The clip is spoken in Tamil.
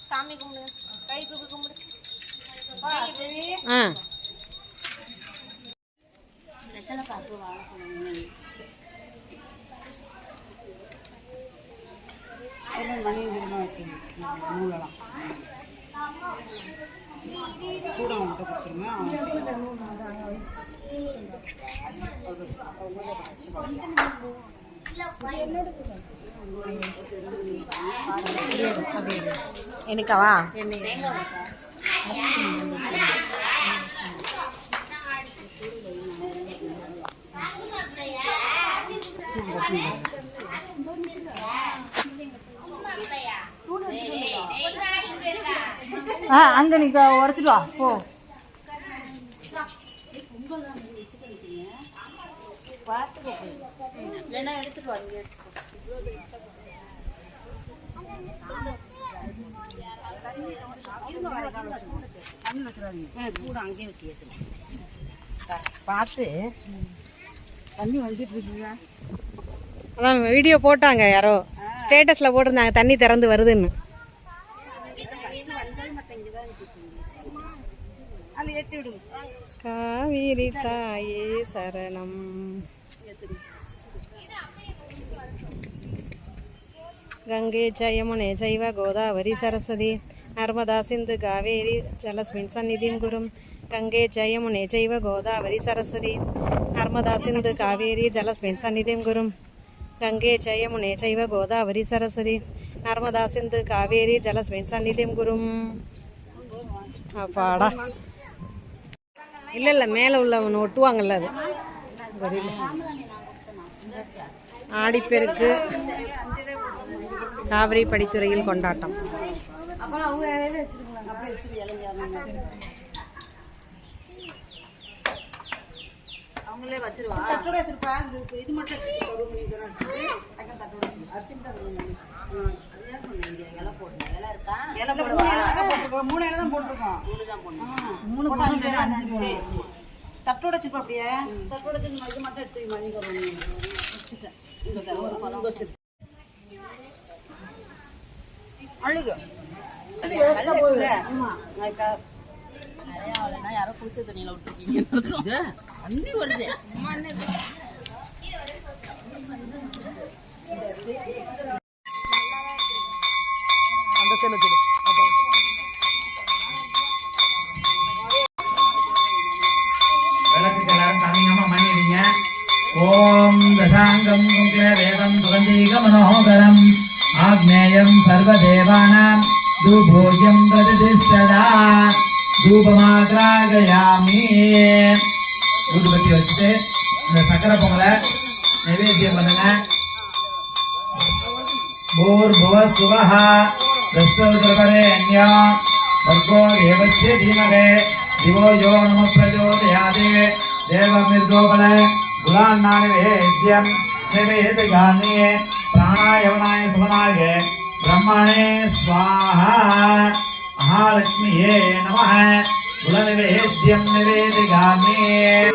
சாமி கும்பிடு, கை தூக்கி கும்பிடு. சூடம் மட்டும் கொடுத்துருங்க. எனக்கவா அங்க நீ உடச்சிட்டு வா போ. எடுத்துட்டு வாங்க. பார்த்து தண்ணி வந்துட்டு இருக்குங்க. அதான் வீடியோ போட்டாங்க, யாரோ ஸ்டேட்டஸ்ல போட்டிருந்தாங்க தண்ணி திறந்து வருதுன்னு. காவிரி தாயே சரணம். கங்கை ஜயமுனே ஜைவ கோதாவரி சரஸ்வதி நர்மதா சிந்து காவேரி ஜலஸ்மின் சந்நிதிம் குரும். கங்கை ஜயமுனே ஜைவ கோதாவரி சரஸ்வதி நர்மதா சிந்து காவேரி ஜலஸ்மின் சந்நிதிம் குரும். கங்கை ஜயமுனே ஜைவ கோதாவரி சரஸ்வதி நர்மதா சிந்து காவேரி ஜலஸ்மின் சந்நிதிம் குரும். அப்பாடா. இல்லை இல்லை, மேலே உள்ளவன் ஒட்டுவாங்கல்ல, அது ஆடிப்பெருக்கு காவிரி படித்துறையில் கொண்டாட்டம். அவங்களே வச்சிருவா. தட்டோட வச்சிருப்பா. இது மட்டும் தட்டோட வச்சிருப்பா. அப்படியே தட்டோட இது மட்டும் எடுத்து வச்சுட்டேன். ஒரு பழம் வச்சு அழுகு யாரோ குளிச்ச தண்ணியில விட்டுருக்கீங்க. அண்ணி வருது. அந்த செல்ல விளக்குக்கு எல்லாரும் சாமியாம மணி அடிங்க. ஓம் தசாங்கம் வேதம் சுகந்தீக மனோகரம் ஆக்னேயம் சர்வதேவானாம் தூபோஜம் பிரதிஷ்டதா தூபமாகிராகயாமி. ஊதுபத்தி வச்சுட்டு இந்த சக்கரை பொங்கலை நைவேத்தியம் பண்ணுங்க. பூர்புவ சுவஹ தஸ்வரேண்யா வர்கோ தேவஸ்ய தீமகே திவோ யோ நம பிரச்சோதயாதே தேவமிர்கோபல குலான்னானி வேத்யம் நிவேதயாமி. प्राणायवनाय सुमनाय ब्रह्मणे स्वाहा महालक्ष्मीये नमः कुलनिवेद्यं निवेदयामि.